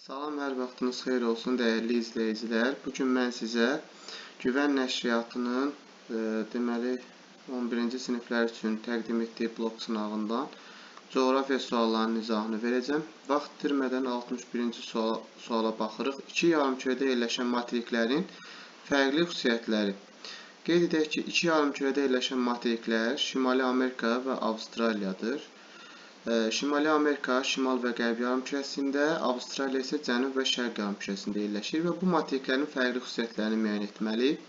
Salam, hər vaxtınız xeyir olsun dəyərli izləyicilər. Bugün mən sizə Güvən nəşriyyatının deməli 11-ci siniflər üçün təqdim etdiyi blok sınağından coğrafiya suallarının izahını verəcəm. Vaxt itirmədən 61-ci suala baxırıq. İki yarımkürədə yerləşən materiklərin fərqli xüsusiyyətləri. Qeyd edək ki, iki yarımkürədə yerləşən materiklər Şimali Amerika və Avstraliyadır. Şimali Amerika şimal və qərb yarımkürəsində, Avstraliya isə cənub və şərq yarımkürəsində yerləşir və bu materiklərin fərqli xüsusiyyətlərini müəyyən etməliyik.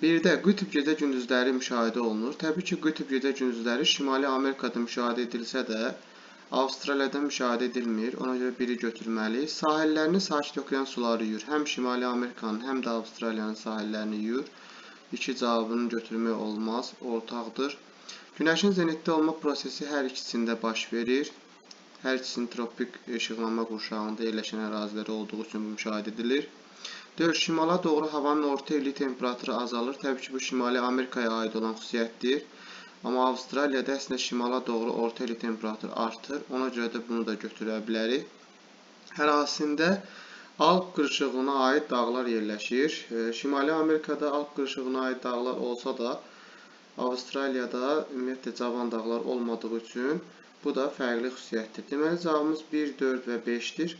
Bir də qütb gecə gündüzləri müşahidə olunur. Təbii ki, qütb gecə gündüzləri Şimali Amerikada müşahidə edilsə də, Avstraliyada müşahidə edilmir. Ona görə biri götürməliyik. Sahillərini sakit okean suları yuyur. Həm Şimali Amerikanın, həm də Avstraliyanın sahillərini yuyur. İki cavabını götürmək olmaz, ortaqdır. Günəşin zenitdə olma prosesi hər ikisində baş verir. Hər ikisinin tropik işıqlanma qurşağında yerləşən əraziləri olduğu üçün müşahidə edilir. 4. Şimala doğru havanın orta illik temperaturu azalır. Təbii ki, bu Şimali Amerikaya aid olan xüsusiyyətdir. Amma Avstraliyada əslində şimala doğru orta illik temperatur artır. Ona görə də bunu da götürə bilərik. Ərazisində Alp qırışığına aid dağlar yerləşir. Şimali Amerikada Alp qırışığına aid dağlar olsa da, Avstraliyada ümumiyyətlə cavan dağlar olmadığı üçün bu da fərqli xüsusiyyətdir. Deməli, cavabımız 1, 4 və 5-dir.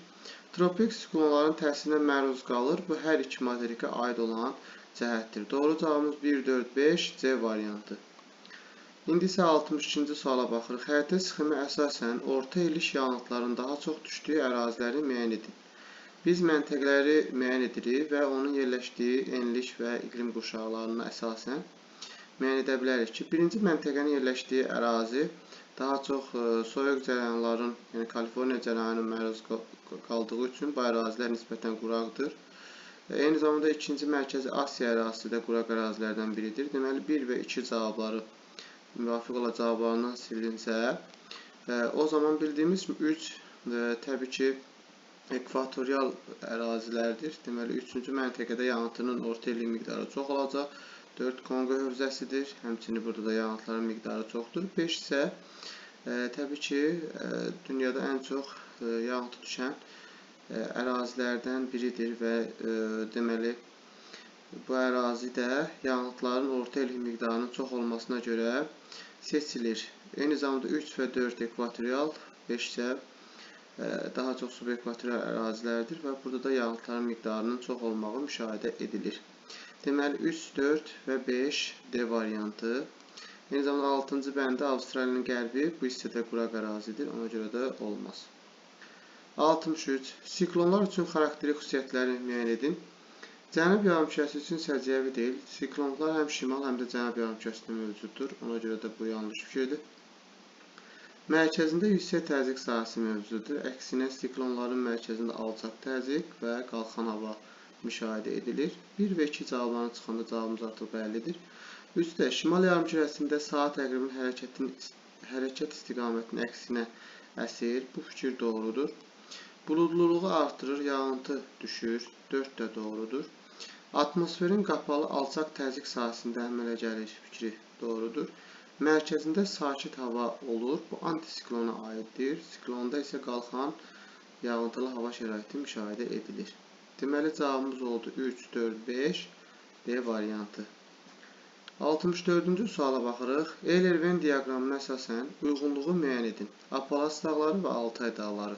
Tropik siklonların təsirinə məruz qalır. Bu, hər iki materikə aid olan cəhətdir. Doğru cavabımız 1, 4, 5, C variantı. İndi isə 62-ci suala baxırıq. Xəritə sxemi əsasən orta illik yağıntıların daha çox düşdüyü əraziləri müəyyən edin. Biz məntəqələri müəyyən edirik və onun yerləşdiyi enlik və iqlim qurşaqlarına əsasən müəyyən edə bilərik ki, birinci məntəqənin yerləşdiyi ərazi daha çox soyuq cərəyanların, yəni Kaliforniya cərəyanına məruz qaldığı üçün bu ərazilər nisbətən quraqdır. Eyni zamanda ikinci Mərkəzi Asiya ərazisi də quraq ərazilərdən biridir. Deməli, 1 və 2 cavabları müvafiq olan cavablarından silinsə, o zaman bildiyimiz 3 təbii ki, ekvatorial ərazilərdir. Deməli, 3-cü məntəqədə yağıntının orta illik miqdarı çox olacaq. 4 Konqo hövzəsidir. Həmçinin burada da yağıntıların miqdarı çoxdur. 5 isə təbii ki, dünyada ən çox yağıntı düşən ərazilərdən biridir və deməli, bu ərazidə yağıntıların orta illik miqdarının çox olmasına görə seçilir. Eyni zamanda 3 və 4 ekvatorial, 5 isə daha çox subekvatorial ərazilərdir və burada da yağıntıların miqdarının çox olmağı müşahidə edilir. Deməli, 3, 4 və 5 D variantı. Eyni zamanda 6-cı bəndə Avstraliyanın qərbi bu hissədə quraq ərazidir. Ona görə də olmaz. 63. Siklonlar üçün xarakterik xüsusiyyətləri müəyyən edin. Cənub yarımkürəsi üçün səciyyəvi deyil. Siklonlar həm şimal, həm də cənub yarımkürəsində mövcuddur. Ona görə də bu yanlış fikirdir. Mərkəzində yüksək təzyiq sahəsi mövcuddur. Əksinə, siklonların mərkəzində alçaq təzyiq və qalxan hava müşahidə edilir. 1 və 2 cavablarına çıxanda cavabımız artıq bəllidir. 3-də şimal yarımkürəsində saat əqrəbin hərəkət istiqamətinin əksinə əsir. Bu fikir doğrudur. Buludluluğu artırır, yağıntı düşür. 4 də doğrudur. Atmosferin qapalı alçaq təzyiq sahəsində əmələ gəlir fikri doğrudur. Mərkəzində sakit hava olur. Bu antisiklona aiddir. Siklonda isə qalxan yağıntılı hava şəraiti müşahidə edilir. Deməli, cavabımız oldu 3, 4, 5, D variantı. 64-cü suala baxırıq. Eyler-Venn diaqramına əsasən uyğunluğu müəyyən edin. Apalaç dağları və Altay dağları.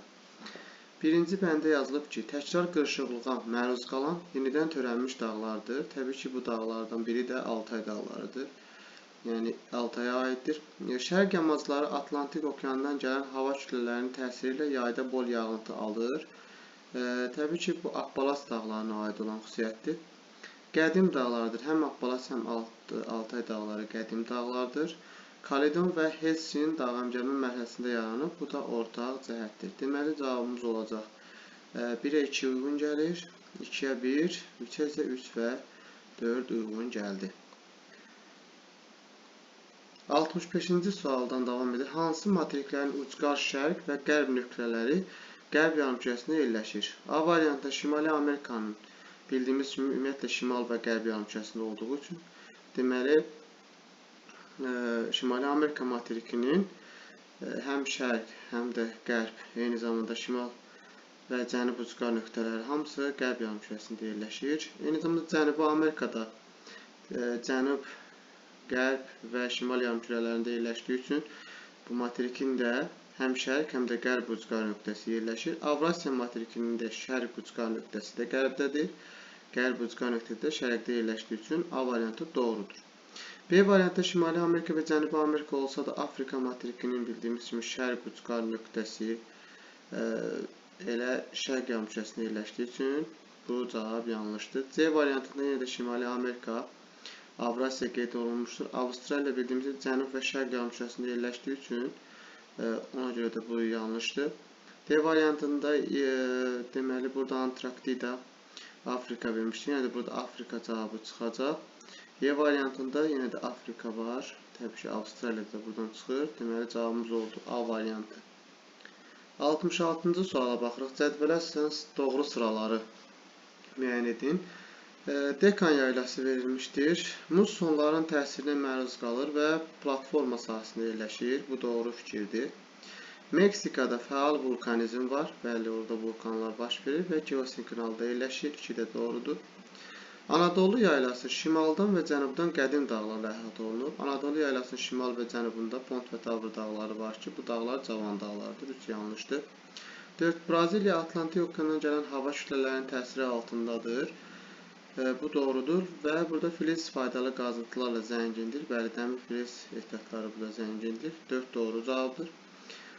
Birinci bəndə yazılıb ki, təkrar qırışıqlığa məruz qalan yenidən törənmiş dağlardır. Təbii ki, bu dağlardan biri də Altay dağlarıdır. Yəni, Altaya aiddir. Şərq yamacları Atlantik okeandan gələn hava kütlələrinin təsiri ilə yayda bol yağıntı alır. Təbii ki, bu Appalaç dağlarına aid olan xüsusiyyətdir. Qədim dağlardır. Həm Appalaç, həm Altay dağları qədim dağlardır. Kaledon və Helsin dağ əmgəlmə mərhələsində yaranıb. Bu da ortaq cəhətdir. Deməli, cavabımız olacaq 1-ə 2 uyğun gəlir, 2-yə 1, 3-ə isə 3 və 4 uyğun gəldi. 65-ci sualdan davam edir. Hansı materiklərin ucqar şərq və qərb nöqtələri qərb yarımkürəsində yerləşir? A variantında Şimali Amerikanın bildiyimiz kimi ümumiyyətlə şimal və qərb yarımkürəsində olduğu üçün deməli Şimali Amerika materikinin həm şərq, həm də qərb, eyni zamanda şimal və Cənubi ucqar nöqtələri hamısı qərb yarımkürəsində yerləşir. Eyni zamanda Cənubi Amerikada cənub, qərb və şimal yarımkürələrində yerləşdiyi üçün bu materikin də həm şərq, həm də qərb ucqar nöqtəsi yerləşir. Avrasiya materikinin də şərq ucqar nöqtəsi də qərbdədir. Qərb ucqar nöqtəsi də şərqdə yerləşdiyi üçün A variantı doğrudur. B variantda Şimali Amerika və Cənubi Amerika olsa da Afrika materikinin bildiyimiz kimi şərq ucqar nöqtəsi elə şərq yarımkürəsində yerləşdiyi üçün bu cavab yanlışdır. C variantında yenə də Şimali Amerika, Avrasiya qeyd olunmuşdur. Avstraliya bildiyimiz kimi cənub və şərq yarımkürəsində yerləşdiyi üçün ona görə də bu yanlışdır. D variantında deməli burada Antarktida, Afrika vermişdir. Yəni də burada Afrika cavabı çıxacaq. E variantında yenə də Afrika var. Təbii ki, Avstraliya da buradan çıxır. Deməli cavabımız oldu A variantı. 66-cı suala baxırıq. Cədvələ doğru sıraları müəyyən edin. Dekan yaylası verilmişdir. Mussonların təsirinə məruz qalır və platforma sahəsində yerləşir. Bu doğru fikirdir. Meksikada fəal vulkanizm var. Bəli, orada vulkanlar baş verir və geosinkronalda yerləşir. İki də doğrudur. Anadolu yaylası şimaldan və cənubdan qədim dağlarla əhatə olunur. Anadolu yaylasının şimal və cənubunda Pont və Tavr dağları var ki, bu dağlar cavan dağlardır. 3 yanlışdır. 4. Braziliya Atlantik okeanından gələn hava kütlələrinin təsiri altındadır. Bu doğrudur və burada filiz faydalı qazıntılarla zəngindir. Bəli, dəmir filiz ehtiyatları burada zəngindir. 4 doğru cavabdır.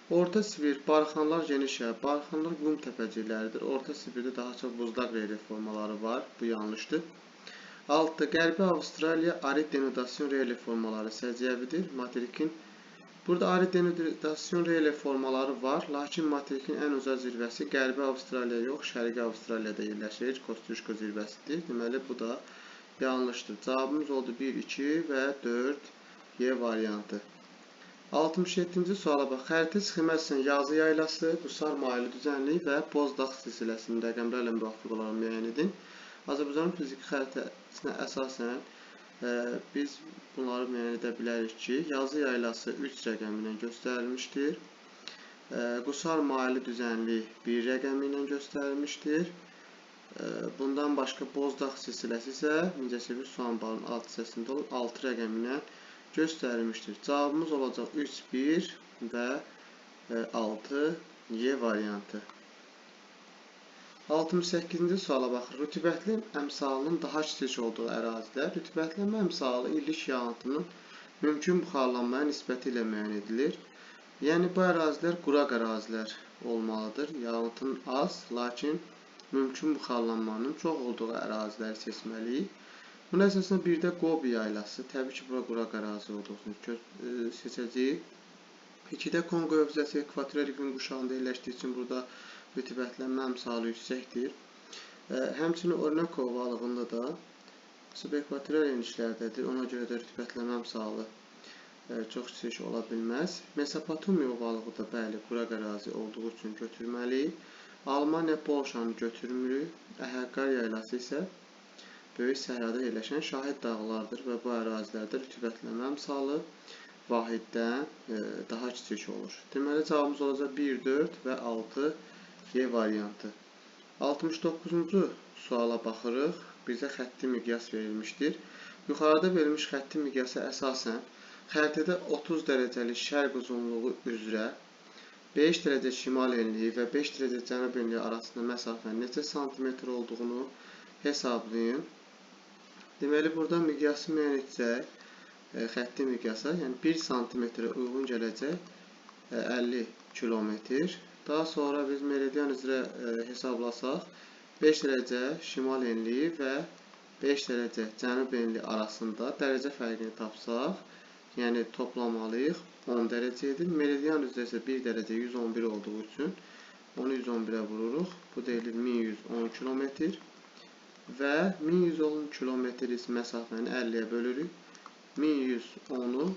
Orta Sibir, barxanlar geniş yer. Barxanlar qum təpəcikləridir. Orta Sibirdə daha çox buzlaq relif formaları var. Bu yanlışdır. 6. Qərbi Avstraliya arid denudasyon relif formaları səciyyəvidir. Materikin burada arid denudasyon relif formaları var, lakin materikin ən uca zirvəsi Qərbi Avstraliya yox, Şərqi Avstraliyada yerləşir. Kosciuszko zirvəsidir. Deməli, bu da yanlışdır. Cavabımız oldu 1, 2 və 4 Y variantı. 67-ci suala bax. Xəritə sxemi əsasən yazı yaylası, Qusar mayili düzənliyi və Bozdağ silsiləsinin rəqəmlərlə müvafiq olaraq müəyyən edin. Azərbaycanın fiziki xəritəsinə əsasən biz bunları müəyyən edə bilərik ki, yazı yaylası 3 rəqəmi ilə göstərilmişdir. Qusar mayili düzənliyi 1 rəqəmi ilə göstərilmişdir. Bundan başqa Bozdağ silsiləsi isə Mingəçevir su anbarının alt hissəsində olan 6 rəqəmi ilə göstərilmişdir. Cavabımız olacaq 3, 1 və 6 Y variantı. 68-ci suala baxırıq. Rütubətli əmsalının daha kiçik olduğu ərazilər rütubətlənmə əmsalı illik yağıntının mümkün buxarlanmaya nisbəti ilə müəyyən edilir. Yəni, bu ərazilər quraq ərazilər olmalıdır. Yağıntının az, lakin mümkün buxarlanmanın çox olduğu əraziləri seçməliyik. Bunun əsasında bir də Qobi yaylası, təbii ki, bura quraq ərazi olduğunu seçəcəyik. 2-də Konqo hövzəsi ekvatorial iqlim quşağında yerləşdiyi üçün burada rütubətlənmə əmsalı yüksəkdir. Həmçinin Orinoco ovalığında da subekvatorial enişlərdədir. Ona görə də rütubətlənmə əmsalı çox kiçik ola bilməz. Mesopotamiya ovalığı da bəli, quraq ərazi olduğu üçün götürməliyik. Almaniya, Polşanı götürmürük. Əhəqqar yaylası isə böyük səhrada yerləşən şahid dağlardır və bu ərazilərdə rütubətlənmə əmsalı vahiddən daha kiçik olur. Deməli, cavabımız olacaq 1, 4 və 6 Y variantı. 69-cu suala baxırıq. Bizə xətti miqyas verilmişdir. Yuxarıda verilmiş xətti miqyasa əsasən xəritədə 30 dərəcəlik şərq uzunluğu üzrə 5 dərəcə şimal enliyi və 5 dərəcə cənub enliyi arasında məsafənin neçə santimetr olduğunu hesablayın. Deməli, burada miqyası müəyyən edəcək, xətti miqyasa, yəni 1 santimetrə uyğun gələcək 50 kilometr. Daha sonra biz meridian üzrə hesablasaq, 5 dərəcə şimal enliyi və 5 dərəcə cənub enliyi arasında dərəcə fərqini tapsaq, yəni toplamalıyıq, 10 dərəcə edir. Meridian üzrə isə 1 dərəcə 111 olduğu üçün onu 111-ə vururuq. Bu deyilir 1110 kilometr və 1110 kilometr məsafəni 50-yə bölürük. 1110-u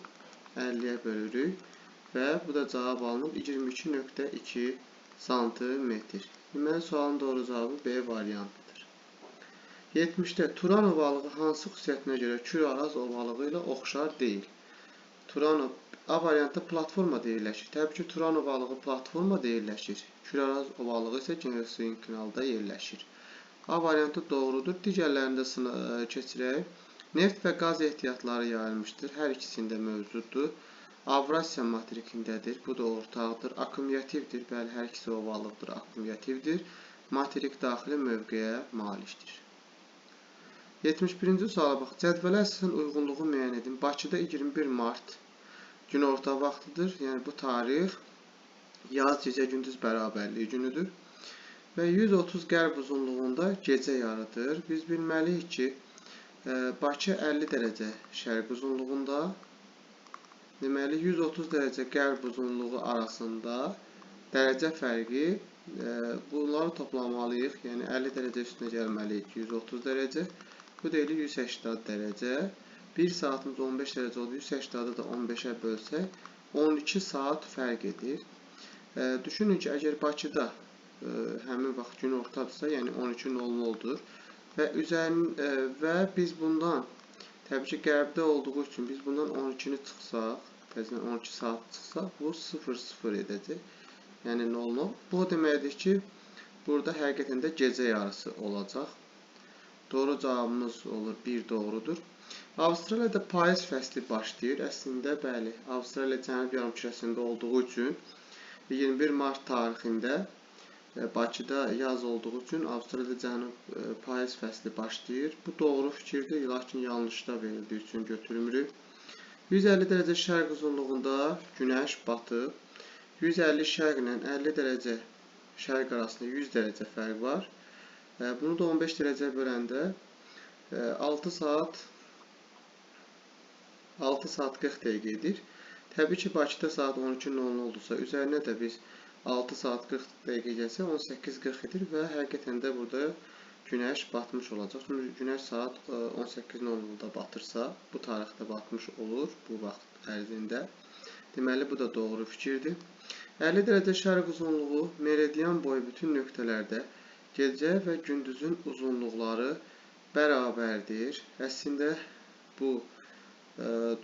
50-yə bölürük və bu da cavab alınıb 22,2 santimetr. Deməli, sualın doğru cavabı B variantıdır. 70-də Turan ovalığı hansı xüsusiyyətinə görə Kür-Araz ovalığı ilə oxşar deyil? Turan A variantda platformada yerləşir. Təbii ki, Turan ovalığı platformada yerləşir. Küraraz ovalığı isə genosiyon kanalda yerləşir. A variantı doğrudur. Digərlərində keçirək. Neft və qaz ehtiyatları yayılmışdır. Hər ikisində mövcuddur. Avrasiya materikindədir. Bu da ortaqdır. Akkumulyativdir. Bəli, hər ikisi ovalıqdır. Akkumulyativdir. Materik daxili mövqeyə malikdir. 71-ci suala bax. Cədvələ əsasən uyğunluğu müəyyən edin. Bakıda 21 mart günorta vaxtıdır. Yəni bu tarix yaz gecə gündüz bərabərliyi günüdür. Və 130 qərb uzunluğunda gecə yarıdır. Biz bilməliyik ki, Bakı 50 dərəcə şərq uzunluğunda, deməli 130 dərəcə qərb uzunluğu arasında dərəcə fərqi, bunları toplamalıyıq. Yəni 50 dərəcə üstünə gəlməliyik 130 dərəcə. Bu deyilir 180 dərəcə. 1 saatımız 15 dərəcə oldu. 180-ı da 15-ə bölsək 12 saat fərq edir. Düşünün ki, əgər Bakıda həmin vaxt gün ortadırsa, yəni 12:00-dur və biz bundan, təbii ki, qərbdə olduğu üçün biz bundan 12-ni çıxsaq, təzədən 12 saat çıxsaq, bu 00 edəcək. Yəni 00. Bu deməkdir ki, burada həqiqətən də gecə yarısı olacaq. Doğru cavabımız olur 1 doğrudur. Avstraliyada payız fəsli başlayır. Əslində, bəli, Avstraliya cənub yarımkürəsində olduğu üçün 21 mart tarixində Bakıda yaz olduğu üçün Avstraliyada cənub payız fəsli başlayır. Bu doğru fikirdir, lakin yanlışda verildiyi üçün götürmürük. 150 dərəcə şərq uzunluğunda günəş batıb. 150 şərq ilə 50 dərəcə şərq arasında 100 dərəcə fərq var. Bunu da 15 dərəcə böləndə 6 saat 40 dəqiqə edir. Təbii ki, Bakıda saat 12:00 oldusa, üzərinə də biz 6 saat 40 dəqiqə gəlsə 18:40 edir və həqiqətən də burada günəş batmış olacaq. Çünki günəş saat 18:00-da batırsa, bu tarixdə batmış olur bu vaxt ərzində. Deməli, bu da doğru fikirdir. 50 dərəcə şərq uzunluğu meridian boyu bütün nöqtələrdə gecə və gündüzün uzunluqları bərabərdir. Əslində bu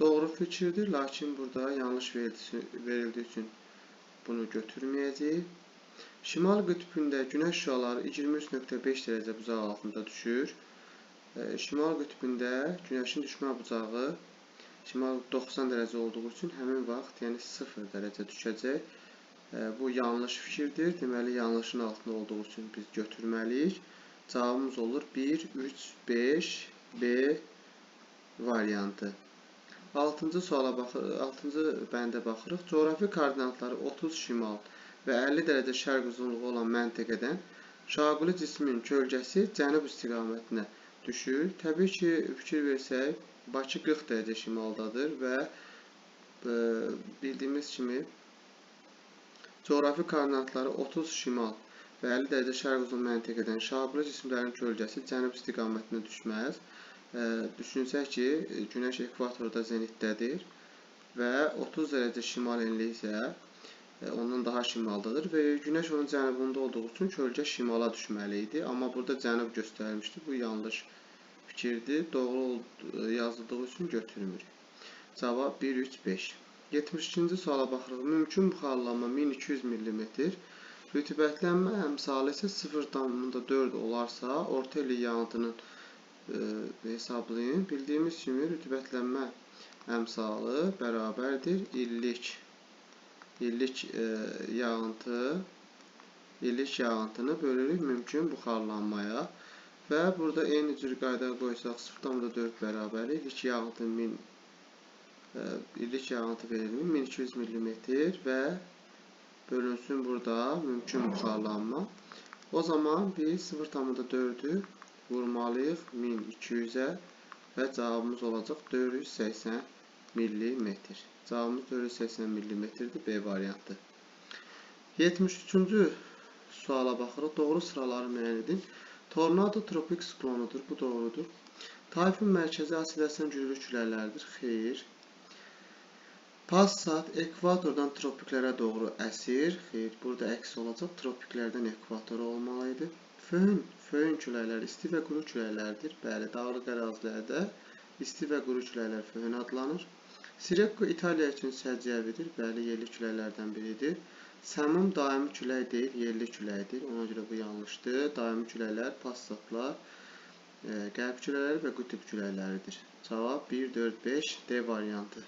doğru fikirdir, lakin burada yanlış verildiyi üçün bunu götürməyəcəyik. Şimal qütbündə günəş şüaları 23.5 dərəcə bucağı altında düşür. Şimal qütbündə günəşin düşmə bucağı şimal 90 dərəcə olduğu üçün həmin vaxt, yəni 0 dərəcə düşəcək. Bu yanlış fikirdir. Deməli, yanlışın altında olduğu üçün biz götürməliyik. Cavabımız olur 1, 3, 5, B variantı. 6-cı suala baxırıq, 6-cı bəndə baxırıq. Coğrafi koordinatları 30 şimal və 50 dərəcə şərq uzunluğu olan məntəqədən şaquli cismin kölgəsi cənub istiqamətinə düşür. Təbii ki, fikir versək, Bakı 40 dərəcə şimaldadır və bildiyimiz kimi coğrafi koordinatları 30 şimal və 50 dərəcə şərq uzunluğu məntəqədən şaquli cismlərin kölgəsi cənub istiqamətinə düşməz. Düşünsək ki, günəş ekvatorda zenitdədir və 30 dərəcə şimal enli isə ondan daha şimaldadır və günəş onun cənubunda olduğu üçün kölgə şimala düşməli idi. Amma burada cənub göstərilmişdir. Bu yanlış fikirdir. Doğru yazıldığı üçün götürmürük. Cavab 1, 3, 5. 72-ci suala baxırıq. Mümkün buxarlanma 1200 mm, rütubətlənmə əmsalı isə 0,4 olarsa, orta illik yağıntının hesablayın. Bildiyimiz kimi rütubətlənmə əmsalı bərabərdir illik yağıntını bölürük mümkün buxarlanmaya və burada eyni cür qayda qoysaq 0,4 bərabərlik illik yağıntı verilir 1200 mm və bölünsün burada mümkün buxarlanma. O zaman biz 0,4'ü vurmalıyıq 1200'ə və cavabımız olacaq 480 mm. Cavabımız 480 mm-dir, B variantı. 73-cü suala baxırıq. Doğru sıraları müəyyən edin. Tornado tropik siklonudur, bu doğrudur. Tayfun mərkəzi Asiyadan güclü külələrdir, xeyr. Passat ekvatordan tropiklərə doğru əsir, xeyr. Burada əks olacaq, tropiklərdən ekvatora olmalıydı. Föyün külələri isti və quru külələrdir. Bəli, dağlıq ərazilərdə isti və quru külələr föyün adlanır. Sirocco İtaliya üçün səciyyəvidir. Bəli, yerli küləklərdən biridir. Səmum daimi külək deyil, yerli küləkdir. Ona görə bu yanlışdır. Daimi küləklər, passatlar, qərb küləkləri və qütb küləkləridir. Cavab 1, 4, 5 D variantı.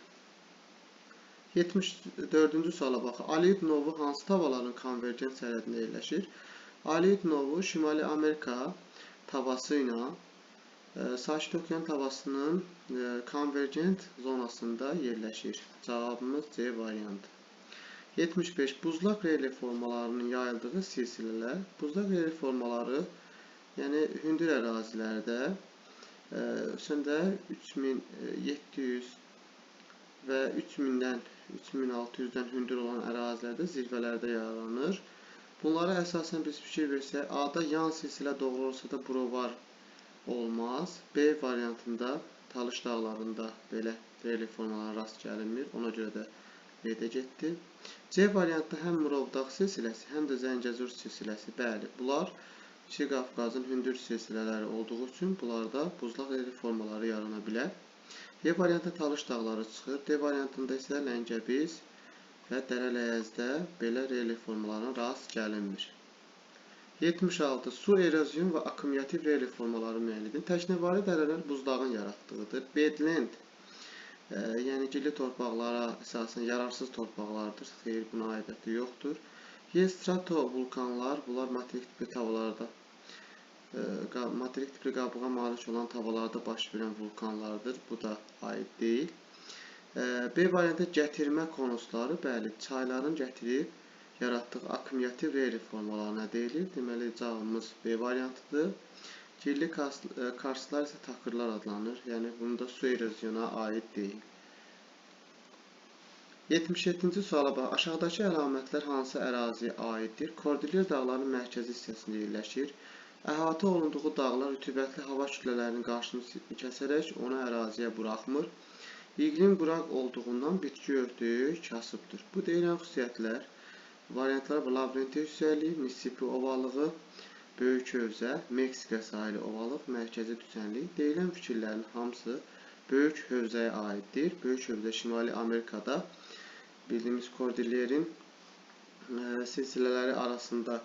74-cü suala baxın. Aliyut novu hansı tavaların konvergent sərhədində yerləşir? Aliyut novu Şimali Amerika tavası ilə Sakit Okean tavasının konvergent zonasında yerləşir. Cavabımız C variantı. 75. Buzlaq relief formalarının yayıldığı silsilələr. Buzlaq relief formaları, yəni hündür ərazilərdə, üstündə 3700 və 3000-dən 3600-dən hündür olan ərazilərdə zirvələrdə yaralanır. Bunlara əsasən biz fikir versək, A-da yan silsilə doğru olsa da brovar olmaz. B variantında Talış dağlarında belə relief formalarına rast gəlinmir. Ona görə də B-də getdi. C variantında həm Murov dağ silsiləsi, həm də Zəngəzur silsiləsi. Bəli, bunlar Çi Qafqazın hündür silsilələri olduğu üçün bunlarda buzlaq relief formaları yarana bilər. D variantında Talış dağları çıxır. D variantında isə Ləngəbiz və Dərələyəzdə belə relief formalarına rast gəlinmir. 76. Su, erozyon və akkumulyativ relief formaları müəyyən edin. Təknəvari dərələr buzdağın yaratdığıdır. Bedland, yəni gilli torpaqlara əsasən yararsız torpaqlardır. Xeyr, buna aidiyyəti yoxdur. Strato vulkanlar, bunlar materik tipli tavalarda, materik tipli qabığa malik olan tavalarda baş verən vulkanlardır. Bu da aid deyil. B variantı gətirmə konusları, bəli, çayların gətirib yaratdığı akkumulyativ relief formalarına deyilir. Deməli, cavabımız B variantıdır. Gilli karslar isə takırlar adlanır. Yəni, bunda su erozyona aid deyil. 77-ci suala bax. Aşağıdakı əlamətlər hansı əraziyə aiddir? Kordilyer dağlarının mərkəzi hissəsində yerləşir. Əhatə olunduğu dağlar rütubətli hava kütlələrinin qarşısını kəsərək onu əraziyə buraxmır. İqlim quraq olduğundan bitki örtüyü kasıbdır. Bu deyilən xüsusiyyətlər variantlar var. Lavrenti yüksəkliyi, Mississippi ovalığı, Böyük Hövzə, Meksika sahili ovalıq, mərkəzi düzənlik. Deyilən fikirlərin hamısı Böyük Hövzəyə aiddir. Böyük Hövzə Şimali Amerikada bildiyimiz Kordillerin silsilələri arasında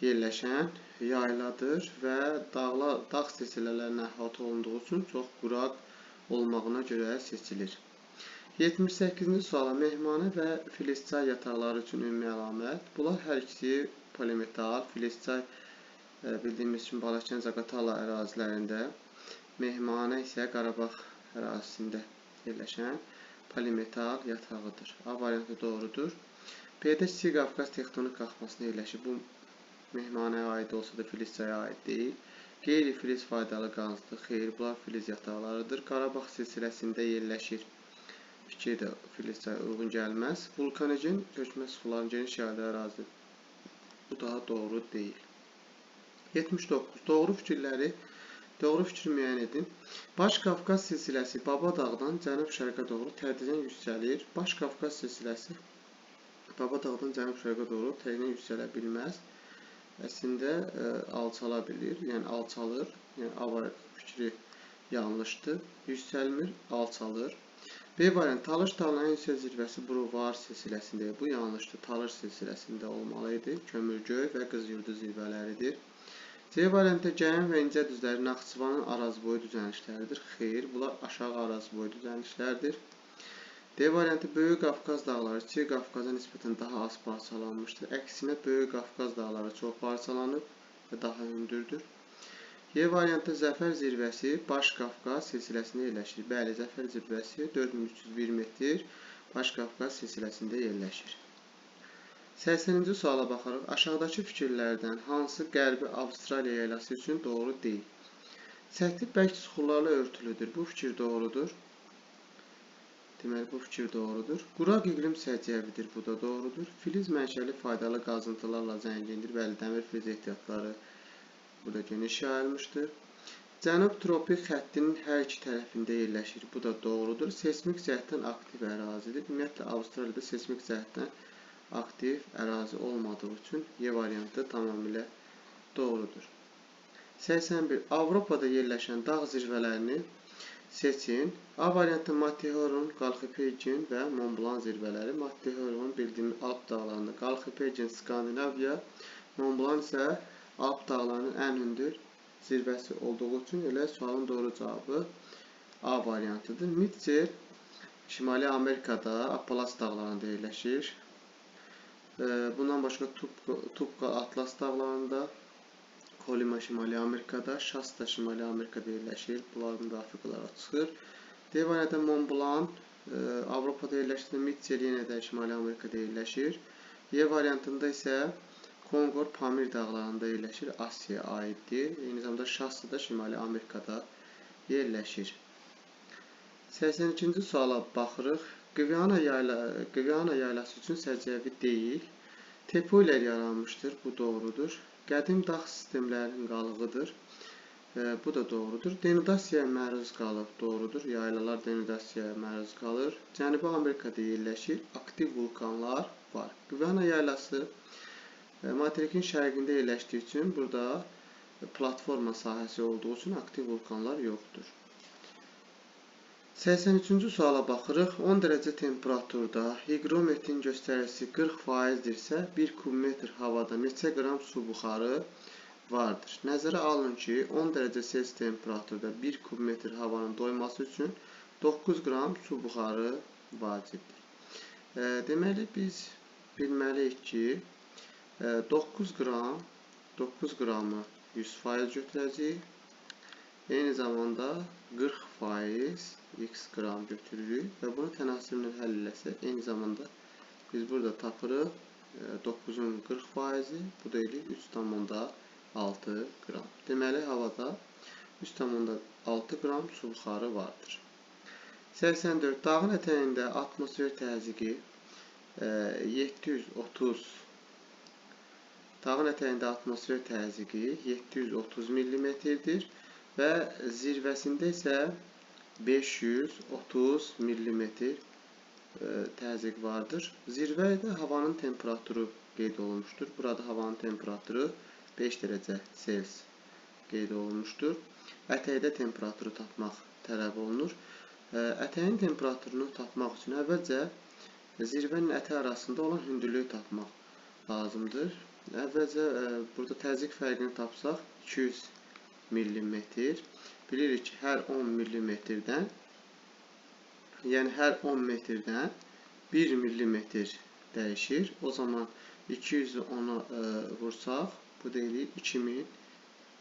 yerləşən yayladır və dağ silsilələrinə əhatə olunduğu üçün çox quraq olmağına görə seçilir. 78-ci suala mehmanə və filizçay yataqları üçün ümumi əlamət. Bunlar hər ikisi polimetal, filizçay bildiyimiz üçün Balakən, Zaqatala ərazilərində, mehmanə isə Qarabağ ərazisində yerləşən polimetal yatağıdır. A variantı doğrudur. B-də Çi Qafqaz tektonik qalxmasında yerləşir. Bu mehmanəyə aid olsa da filizçaya aid deyil. Qeyri-filiz faydalı qazıntıdır. Xeyr, bunlar filiz yataqlarıdır. Qarabağ silsiləsində yerləşir. Fikir də filizçaya uyğun gəlməz. Vulkanogen köçmə suxuların geniş yayıldığı ərazi. Bu daha doğru deyil. 79. Doğru fikri müəyyən edin. Baş Qafqaz silsiləsi Baba dağdan cənub-şərqə doğru tədricən yüksəlir. Baş Qafqaz silsiləsi Baba dağdan cənub-şərqə doğru tədricən yüksələ bilməz. Əslində alçala bilir, yəni alçalır. Yəni A fikri yanlışdır. Yüksəlmir, alçalır. B variantı Talış dağlarının yüksək zirvəsi Brovar silsiləsində. Bu yanlışdır. Talış silsiləsində olmalıydı. Kömürgöy və Qızılyurdu zirvələridir. C variantı Gəyin və İncə düzləri Naxçıvanın arazboyu düzənlikləridir. Xeyr, bunlar aşağı arazboyu düzənliklərdir. D variantı Böyük Qafqaz dağları Çi Qafqaza nisbətən daha az parçalanmışdır. Əksinə Böyük Qafqaz dağları çox parçalanıb və daha hündürdür. Y variantı Zəfər zirvəsi Baş Qafqaz silsiləsində yerləşir. Bəli, Zəfər zirvəsi 4301 metr Baş Qafqaz silsiləsində yerləşir. 80-ci suala baxarıq. Aşağıdakı fikirlərdən hansı Qərbi Avstraliya yaylası üçün doğru deyil? Səthi bərk suxurlarla örtülüdür. Bu fikir doğrudur. Deməli, bu fikir doğrudur. Quraq iqlim səciyyəvidir. Bu da doğrudur. Filiz mənşəli faydalı qazıntılarla zəngindir. Bəli, dəmir filiz ehtiyatları burada geniş yayılmışdır. Cənub tropik xəttinin hər iki tərəfində yerləşir. Bu da doğrudur. Seismik cəhətdən aktiv ərazidir. Ümumiyyətlə, Avstraliyada seismik cəhətdən aktiv ərazi olmadığı üçün Y variantı tamamilə doğrudur. 81. Avropada yerləşən dağ zirvələrini seçin. A variantı Matterhorn, Qalxıpeykin və Mont Blanc zirvələri. Matterhorn bildiyimiz Alp dağlarında, Qalxıpeykin Skandinaviya, Mont Blanc isə Alp dağlarının ən hündür zirvəsi olduğu üçün elə sualın doğru cavabı A variantıdır. Mitchell Şimali Amerikada Apalaç dağlarında yerləşir. Bundan başqa Tupka Atlas dağlarında, Kolima Şimali Amerikada, Şasta Şimali Amerikada yerləşir. Bunlar müvafiqalara çıxır. D variantı Mont Blanc Avropada yerləşir. Mitchell yenə də Şimali Amerikada yerləşir. Y variantında isə Konqor Pamir dağlarında yerləşir. Asiyaya aiddir. Eyni zamanda Şasta da Şimali Amerikada yerləşir. 82-ci suala baxırıq. Qviana yaylası üçün səciyyəvi deyil. Tepoylər yaranmışdır. Bu doğrudur. Qədim dağ sistemlərinin qalığıdır. Bu da doğrudur. Denudasiyaya məruz qalıb. Doğrudur. Yaylalar denudasiyaya məruz qalır. Cənubi Amerikada yerləşir. Aktiv vulkanlar var. Qviana yaylası materikin şərqində yerləşdiyi üçün burada platforma sahəsi olduğu üçün aktiv vulkanlar yoxdur. 83-cü suala baxırıq. 10 dərəcə temperaturda higrometrin göstəricisi 40%dirsə, 1 kubmetr havada neçə qram su buxarı vardır? Nəzərə alın ki, 10 dərəcə Celsius temperaturda 1 kubmetr havanın doyması üçün 9 qram su buxarı vacibdir. Deməli, biz bilməliyik ki, 9 qramı 100% götürəcəyik. Eyni zamanda 40% x qram götürürük və bunu tənasiblə həll eləsək, eyni zamanda biz burada tapırıq 9-un 40%-i, bu da eləyir 3,6 qram. Deməli, havada 3,6 qram su buxarı vardır. 84. Dağın ətəyində atmosfer təzyiqi 730 mm-dir və zirvəsində isə 530 mm təzyiq vardır. Zirvədə havanın temperaturu qeyd olunmuşdur. Burada havanın temperaturu 5 dərəcə Celsius qeyd olunmuşdur. Ətəkdə temperaturu tapmaq tələb olunur. Ətəyin temperaturunu tapmaq üçün əvvəlcə zirvənin ətəyi arasında olan hündürlüyü tapmaq lazımdır. Əvvəlcə burada təzyiq fərqini tapsaq 200 mm. Bilirik ki, hər 10 mm-dən, yəni hər 10 metrdən 1 mm dəyişir. O zaman 200-ü 10-a vursaq, bu da eləyir 2000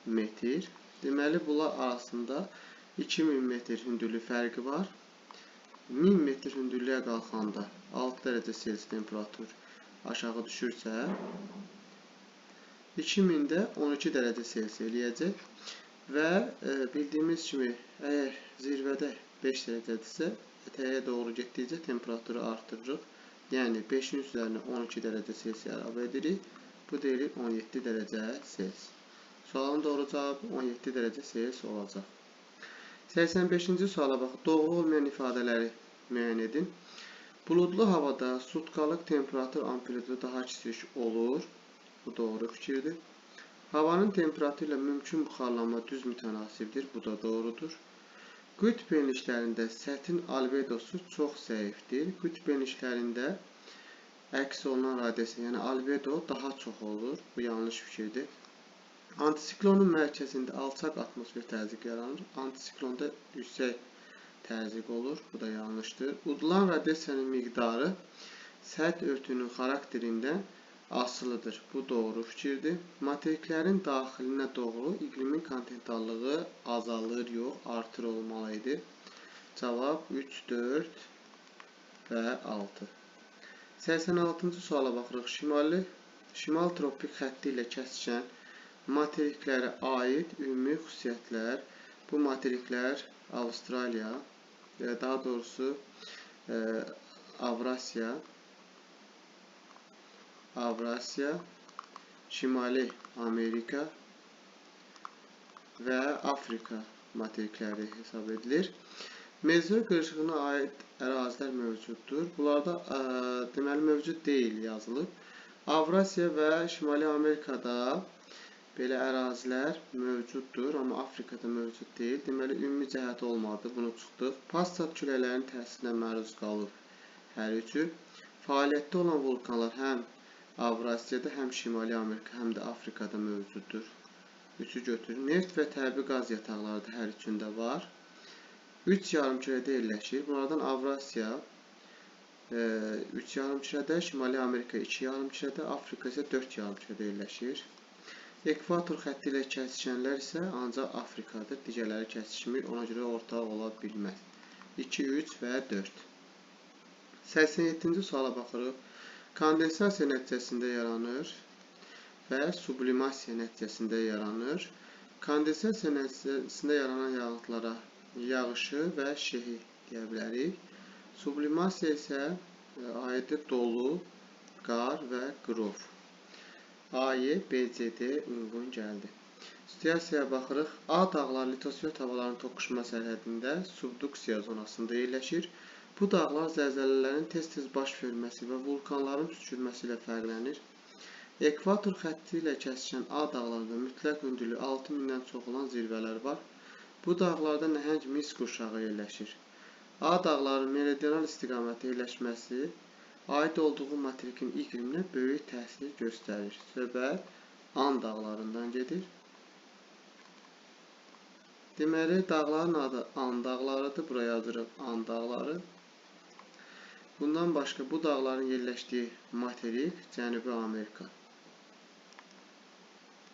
metr. Deməli, bunlar arasında 2000 metr hündürlük fərqi var. 1000 metr hündürlüyə qalxanda 6 dərəcə Celsius temperatur aşağı düşürsə, 2000-də 12 dərəcə Celsius eləyəcək. Və bildiyimiz kimi, əgər zirvədə 5 dərəcədirsə, ətəyə doğru getdikcə temperaturu artırırıq. Yəni, 5-in üzərinə 12 dərəcə Celsius əlavə edirik. Bu da eləyir 17 dərəcə Celsius. Sualın doğru cavabı 17 dərəcə Celsius olacaq. 85-ci suala baxın. Doğru olmayan ifadələri müəyyən edin. Buludlu havada sutkalıq temperatur amplitudu daha kiçik olur. Bu doğru fikirdir. Havanın temperaturu ilə mümkün buxarlanma düz mütənasibdir. Bu da doğrudur. Qütb enliklərində səthin albedosu çox zəifdir. Qütb enliklərində əks olunan radiasiya, yəni albedo daha çox olur. Bu yanlış fikirdir. Antisiklonun mərkəzində alçaq atmosfer təzyiqi yaranır. Antisiklonda yüksək təzyiq olur. Bu da yanlışdır. Udulan radiasiyanın miqdarı səth örtüyünün xarakterindən asılıdır. Bu doğru fikirdir. Materiklərin daxilinə doğru iqlimin kontinentallığı azalır, yox, artır olmalıydı. Cavab 3, 4 və 6. 86-cı suala baxırıq. Şimal tropik xətti ilə kəsişən materiklərə aid ümumi xüsusiyyətlər. Bu materiklər Avstraliya, daha doğrusu Avrasiya, Şimali Amerika və Afrika materikləri hesab edilir. Mezoid qırışığına aid ərazilər mövcuddur. Bunlarda deməli mövcud deyil yazılıb. Avrasiya və Şimali Amerikada belə ərazilər mövcuddur, amma Afrikada mövcud deyil. Deməli, ümumi cəhəti olmadı, bunu çıxdıq. Passat küləklərinin təsirinə məruz qalıb hər üçü. Fəaliyyətdə olan vulkanlar həm Avrasiyada, həm Şimali Amerika, həm də Afrikada mövcuddur. Üçü götürür. Neft və təbii qaz yataqları da hər üçündə var. 3 yarımkürədə yerləşir. Bunlardan Avrasiya 3 yarımkürədə, Şimali Amerika 2 yarımkürədə, Afrika isə 4 yarımkürədə yerləşir. Ekvator xətti ilə kəsişənlər isə ancaq Afrikadır. Digərləri kəsişmir, ona görə ortaq ola bilməz. 2, 3 və 4. 87-ci suala baxırıq. Kondensasiya nəticəsində yaranır və sublimasiya nəticəsində yaranır. Kondensasiya nəticəsində yaranan yağıntılara yağışı və şehi deyə bilərik. Sublimasiya isə ayıdır dolu, qar və qrov. A-Y, B, C, D uyğun gəldi. Situasiyaya baxırıq. A dağlar litosfer havaların toqquşma sərhədində subduksiya zonasında yerləşir. Bu dağlar zəlzələlərin tez-tez baş verməsi və vulkanların püskürməsi ilə fərqlənir. Ekvator xətti ilə kəsişən A dağlarında mütləq hündürlüyü 6000-dən çox olan zirvələr var. Bu dağlarda nəhəng mis qurşağı yerləşir. A dağların meridional istiqamətdə yerləşməsi aid olduğu materikin iqliminə böyük təsir göstərir. Söhbət And dağlarından gedir. Deməli, dağların adı And dağlarıdır. Buraya yazırıq And dağları. Bundan başqa bu dağların yerləşdiyi materik Cənubi Amerika.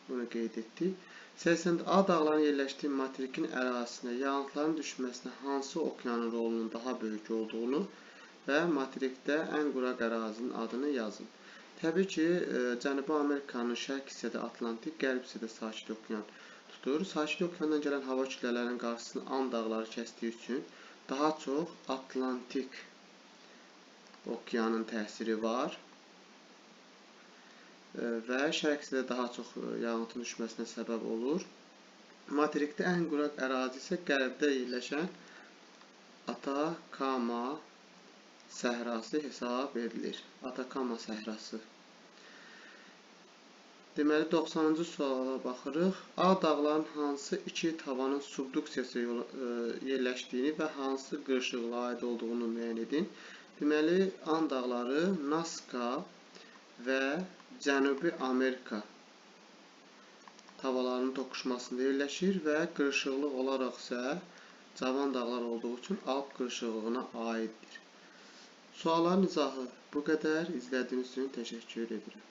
Bunu qeyd etdik. 80. A dağların yerləşdiyi materikin ərazisinə yağıntıların düşməsinə hansı okeanın rolunun daha böyük olduğunu və materikdə ən quraq ərazinin adını yazın. Təbii ki, Cənubi Amerikanın şərq hissədə Atlantik, qərb hissədə Sakit okean tutur. Sakit okeandan gələn hava kütlələrinin qarşısını And dağları kəsdiyi üçün daha çox Atlantik okeanın təsiri var və şərq hissədə daha çox yağıntı düşməsinə səbəb olur. Materikdə ən quraq ərazi isə qərbdə yerləşən Atakama səhrası hesab edilir. Atakama səhrası. Deməli, 90-cı suala baxırıq. A dağların hansı iki tavanın subduksiyası yerləşdiyini və hansı qırışıqla aid olduğunu müəyyən edin. Deməli, And dağları Nazca və Cənubi Amerika tavalarının toqquşmasında yerləşir və qırışıqlıq olaraq isə cavan dağlar olduğu üçün Alp qırışıqlığına aiddir. Sualların izahı bu qədər. İzlədiyiniz üçün təşəkkür edirəm.